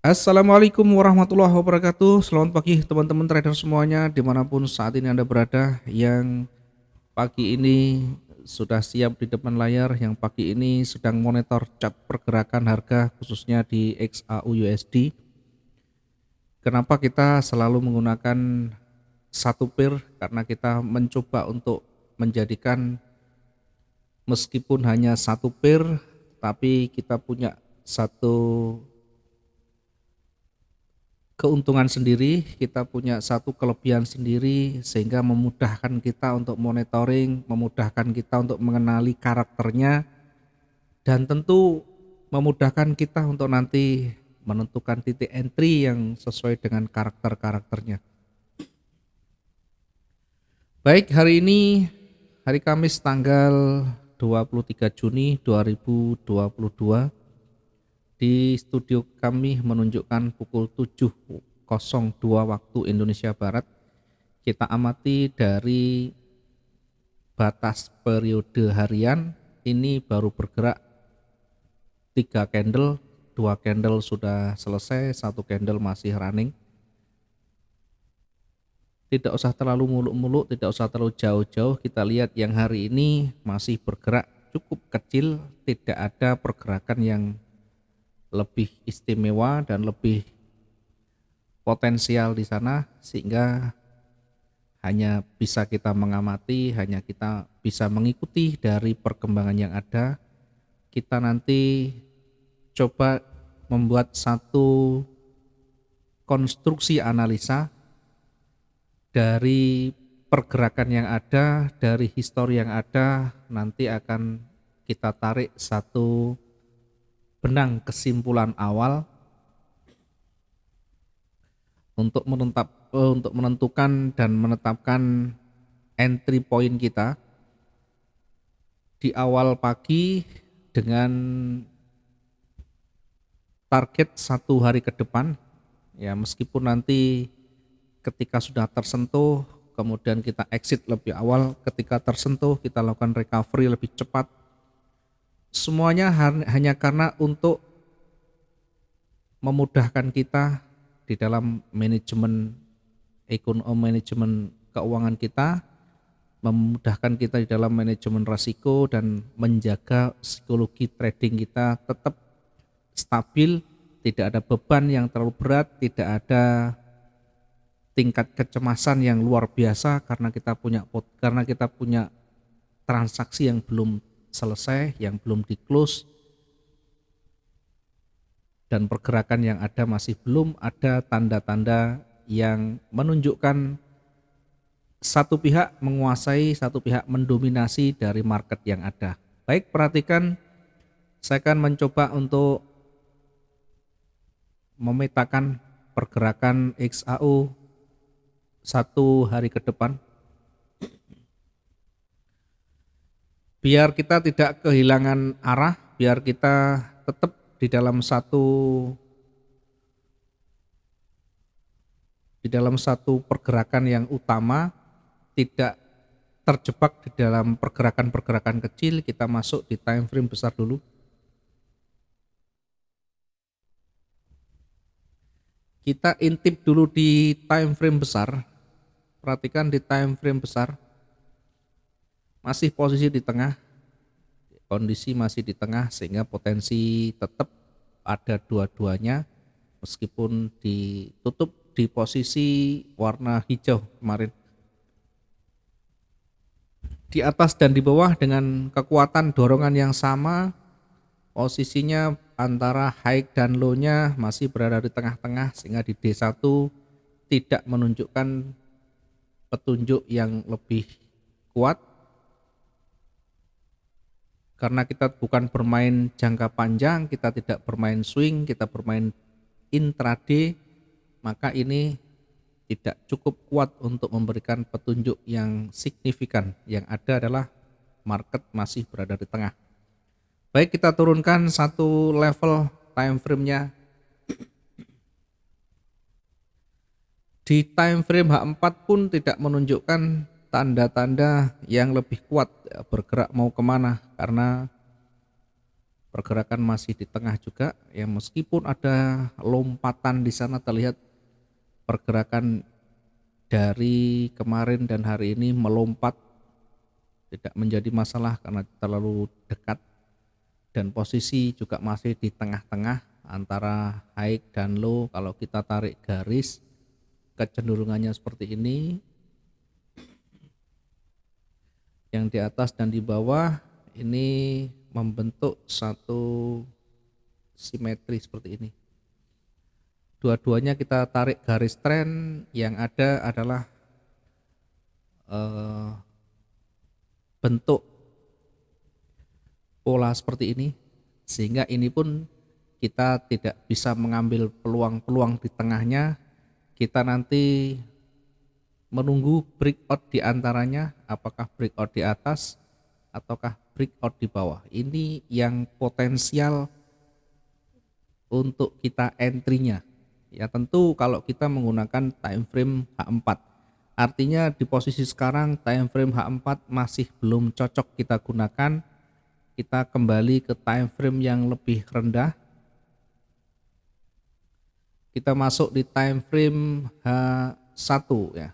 Assalamualaikum warahmatullahi wabarakatuh. Selamat pagi teman-teman trader semuanya dimanapun saat ini Anda berada. Yang pagi ini sudah siap di depan layar, yang pagi ini sedang monitor chart pergerakan harga khususnya di XAU USD. Kenapa kita selalu menggunakan satu pair? Karena kita mencoba untuk menjadikan meskipun hanya satu pair, tapi kita punya satu keuntungan sendiri, kita punya satu kelebihan sendiri sehingga memudahkan kita untuk monitoring, memudahkan kita untuk mengenali karakternya, dan tentu memudahkan kita untuk nanti menentukan titik entry yang sesuai dengan karakter-karakternya. Baik, hari ini hari Kamis tanggal 23 Juni 2022. Di studio kami menunjukkan pukul 7.02 waktu Indonesia Barat. Kita amati dari batas periode harian, ini baru bergerak 3 candle, 2 candle sudah selesai, 1 candle masih running. Tidak usah terlalu muluk-muluk, tidak usah terlalu jauh-jauh, kita lihat yang hari ini masih bergerak cukup kecil, tidak ada pergerakan yang lebih istimewa dan lebih potensial di sana, sehingga hanya bisa kita mengamati, hanya kita bisa mengikuti dari perkembangan yang ada. Kita nanti coba membuat satu konstruksi analisa dari pergerakan yang ada, dari histori yang ada, nanti akan kita tarik satu benang kesimpulan awal untuk menentukan dan menetapkan entry point kita di awal pagi dengan target 1 hari ke depan. Ya, meskipun nanti ketika sudah tersentuh kemudian kita exit lebih awal, ketika tersentuh kita lakukan recovery lebih cepat. Semuanya hanya karena untuk memudahkan kita di dalam manajemen manajemen keuangan kita, memudahkan kita di dalam manajemen risiko dan menjaga psikologi trading kita tetap stabil, tidak ada beban yang terlalu berat, tidak ada tingkat kecemasan yang luar biasa karena kita punya transaksi yang belum selesai, yang belum di close, dan pergerakan yang ada masih belum ada tanda-tanda yang menunjukkan satu pihak menguasai, satu pihak mendominasi dari market yang ada. Baik, perhatikan, saya akan mencoba untuk memetakan pergerakan XAU 1 hari ke depan, biar kita tidak kehilangan arah, biar kita tetap di dalam satu pergerakan yang utama, tidak terjebak di dalam pergerakan-pergerakan kecil. Kita masuk di time frame besar dulu. Kita intip dulu di time frame besar. Perhatikan di time frame besar, masih posisi di tengah, kondisi masih di tengah, sehingga potensi tetap ada dua-duanya meskipun ditutup di posisi warna hijau kemarin. Di atas dan di bawah dengan kekuatan dorongan yang sama, posisinya antara high dan low-nya masih berada di tengah-tengah, sehingga di D1 tidak menunjukkan petunjuk yang lebih kuat. Karena kita bukan bermain jangka panjang, kita tidak bermain swing, kita bermain intraday, maka ini tidak cukup kuat untuk memberikan petunjuk yang signifikan. Yang ada adalah market masih berada di tengah. Baik, kita turunkan satu level time frame-nya. Di time frame H4 pun tidak menunjukkan tanda-tanda yang lebih kuat bergerak mau kemana, karena pergerakan masih di tengah juga ya, meskipun ada lompatan di sana terlihat pergerakan dari kemarin dan hari ini melompat, tidak menjadi masalah karena terlalu dekat, dan posisi juga masih di tengah-tengah antara high dan low. Kalau kita tarik garis kecenderungannya seperti ini, yang di atas dan di bawah ini membentuk satu simetri seperti ini. Dua-duanya kita tarik garis tren, yang ada adalah bentuk pola seperti ini, sehingga ini pun kita tidak bisa mengambil peluang-peluang di tengahnya. Kita nanti menunggu breakout di antaranya, apakah breakout di atas ataukah breakout di bawah. Ini yang potensial untuk kita entry-nya. Ya tentu kalau kita menggunakan time frame H4. Artinya di posisi sekarang time frame H4 masih belum cocok kita gunakan. Kita kembali ke time frame yang lebih rendah. Kita masuk di time frame H1 ya.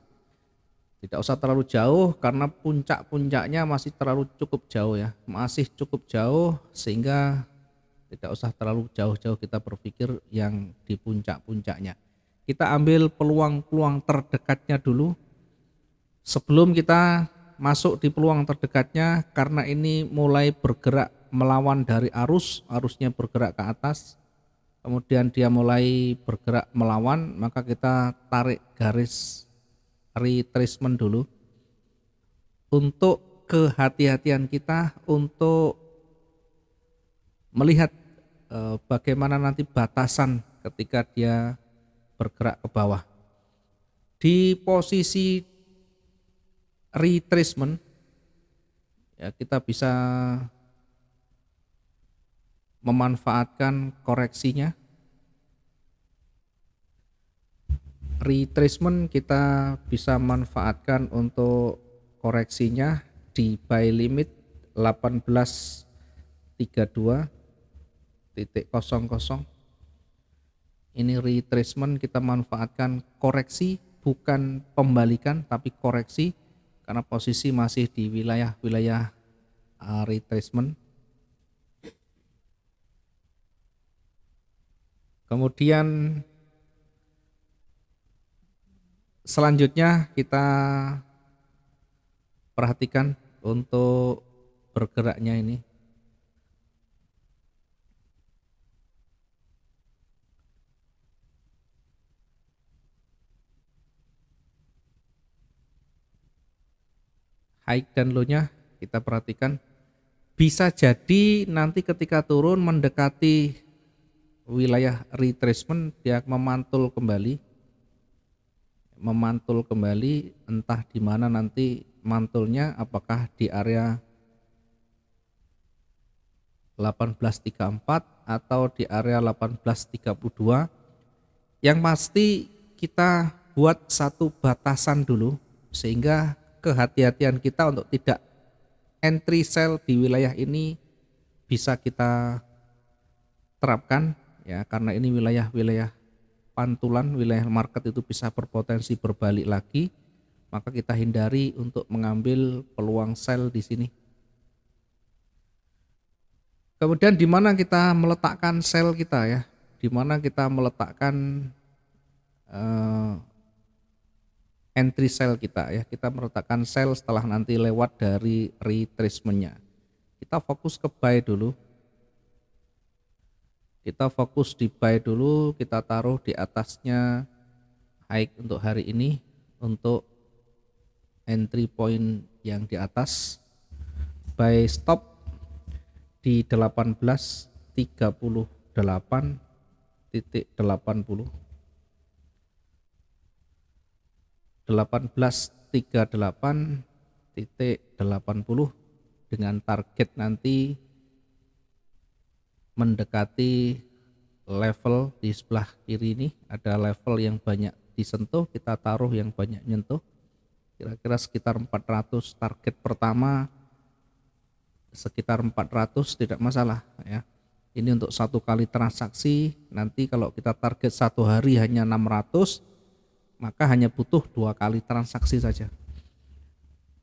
Tidak usah terlalu jauh karena puncak-puncaknya masih terlalu cukup jauh ya. Masih cukup jauh sehingga tidak usah terlalu jauh-jauh kita berpikir yang di puncak-puncaknya. Kita ambil peluang-peluang terdekatnya dulu sebelum kita masuk di peluang terdekatnya, karena ini mulai bergerak melawan dari arus, arusnya bergerak ke atas, kemudian dia mulai bergerak melawan, maka kita tarik garis retracement dulu untuk kehati-hatian kita untuk melihat bagaimana nanti batasan ketika dia bergerak ke bawah. Di posisi retracement ya, kita bisa memanfaatkan koreksinya. Retracement kita bisa manfaatkan untuk koreksinya di buy limit 1832.00. Ini retracement kita manfaatkan koreksi, bukan pembalikan tapi koreksi, karena posisi masih di wilayah-wilayah retracement. Kemudian selanjutnya kita perhatikan untuk bergeraknya ini. High dan low-nya kita perhatikan. Bisa jadi nanti ketika turun mendekati wilayah retracement dia memantul kembali, entah di mana nanti mantulnya, apakah di area 1834 atau di area 1832. Yang pasti kita buat satu batasan dulu sehingga kehati-hatian kita untuk tidak entry sell di wilayah ini bisa kita terapkan ya, karena ini wilayah-wilayah pantulan, wilayah market itu bisa berpotensi berbalik lagi, maka kita hindari untuk mengambil peluang sell di sini. Kemudian di mana kita meletakkan sell kita ya, di mana kita meletakkan entry sell kita ya, kita meletakkan sell setelah nanti lewat dari retracement-nya. Kita fokus ke buy dulu. Kita fokus di buy dulu, kita taruh di atasnya high untuk hari ini untuk entry point yang di atas. Buy stop di 1838.80. 1838.80 dengan target nanti mendekati level di sebelah kiri ini. Ada level yang banyak disentuh, kita taruh yang banyak nyentuh, kira-kira sekitar 400. Target pertama sekitar 400 tidak masalah ya. Ini untuk satu kali transaksi, nanti kalau kita target satu hari hanya 600, maka hanya butuh 2 kali transaksi saja.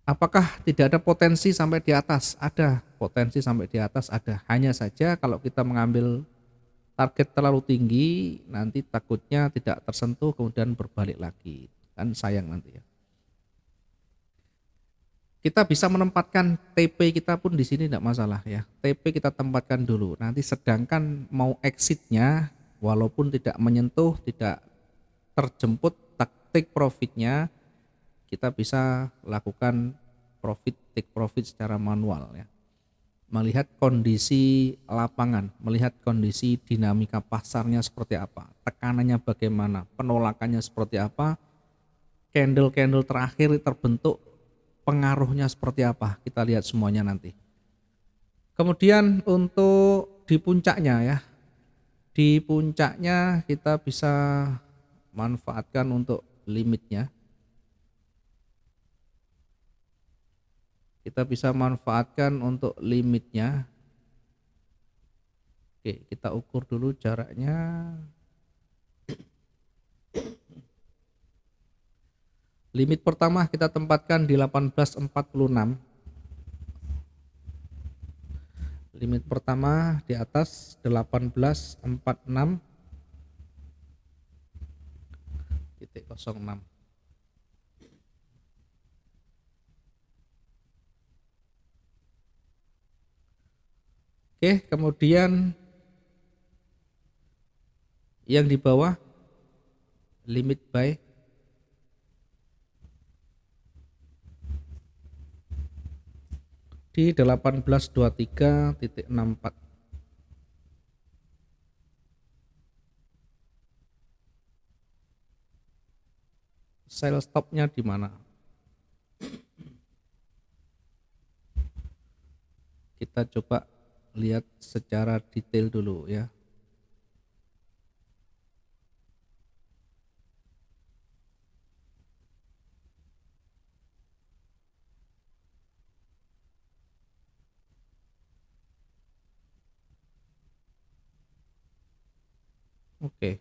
Apakah tidak ada potensi sampai di atas? Ada, potensi sampai di atas ada. Hanya saja kalau kita mengambil target terlalu tinggi, nanti takutnya tidak tersentuh kemudian berbalik lagi. Kan sayang nanti ya. Kita bisa menempatkan TP kita pun di sini tidak masalah ya. TP kita tempatkan dulu. Nanti sedangkan mau exitnya, walaupun tidak menyentuh, tidak terjemput take profitnya, kita bisa lakukan take profit secara manual ya. Melihat kondisi lapangan, melihat kondisi dinamika pasarnya seperti apa, tekanannya bagaimana, penolakannya seperti apa, candle-candle terakhir terbentuk, pengaruhnya seperti apa, kita lihat semuanya nanti. Kemudian untuk di puncaknya ya, di puncaknya kita bisa manfaatkan untuk limitnya. Kita bisa manfaatkan untuk limitnya. Oke, kita ukur dulu jaraknya. Limit pertama kita tempatkan di 1846. Limit pertama di atas 1846.06. Oke, kemudian yang di bawah limit buy di 1823.64. Sell stopnya di mana? Kita coba lihat secara detail dulu ya. Oke.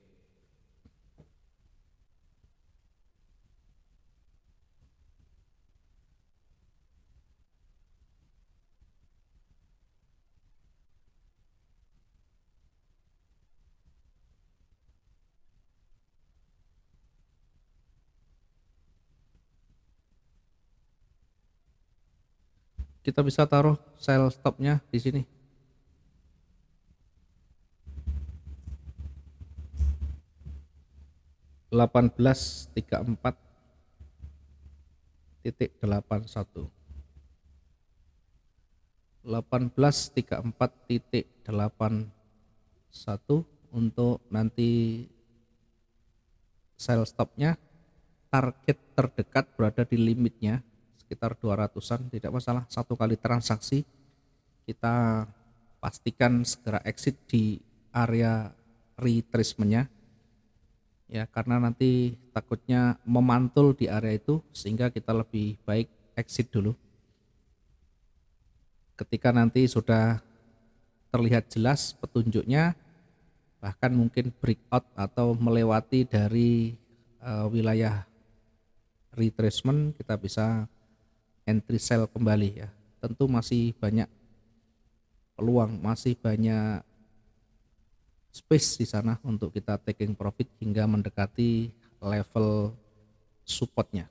Kita bisa taruh sell stopnya di sini. Delapan belas tiga puluh empat titik 81. 1834.81 untuk nanti sell stopnya. Target terdekat berada di limitnya sekitar 200-an, tidak masalah, satu kali transaksi kita pastikan segera exit di area retracementnya ya, karena nanti takutnya memantul di area itu, sehingga kita lebih baik exit dulu. Ketika nanti sudah terlihat jelas petunjuknya, bahkan mungkin breakout atau melewati dari wilayah retracement, kita bisa entry sell kembali ya. Tentu masih banyak peluang, masih banyak space di sana untuk kita taking profit hingga mendekati level supportnya.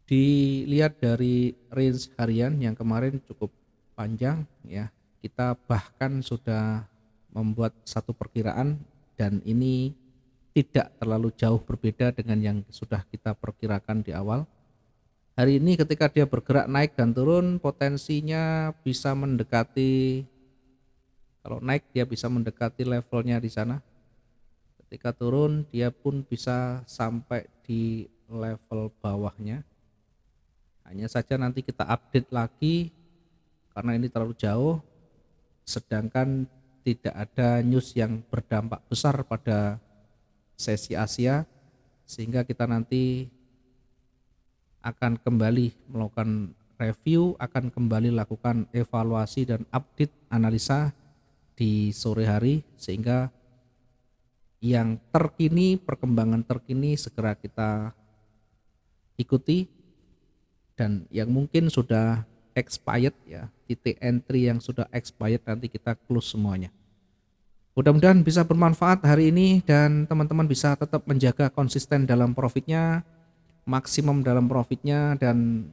Dilihat dari range harian yang kemarin cukup panjang ya, kita bahkan sudah membuat satu perkiraan dan ini tidak terlalu jauh berbeda dengan yang sudah kita perkirakan di awal. Hari ini ketika dia bergerak naik dan turun, potensinya bisa mendekati, kalau naik dia bisa mendekati levelnya di sana. Ketika turun dia pun bisa sampai di level bawahnya. Hanya saja nanti kita update lagi karena ini terlalu jauh, sedangkan tidak ada news yang berdampak besar pada sesi Asia, sehingga kita nanti akan kembali melakukan review, akan kembali lakukan evaluasi dan update analisa di sore hari, sehingga yang terkini, perkembangan terkini segera kita ikuti, dan yang mungkin sudah expired ya, titik entry yang sudah expired nanti kita close semuanya. Mudah-mudahan bisa bermanfaat hari ini dan teman-teman bisa tetap menjaga konsisten dalam profitnya, maksimum dalam profitnya, dan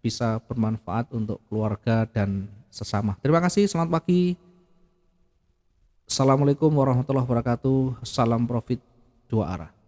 bisa bermanfaat untuk keluarga dan sesama. Terima kasih, selamat pagi. Assalamualaikum warahmatullahi wabarakatuh. Salam profit dua arah.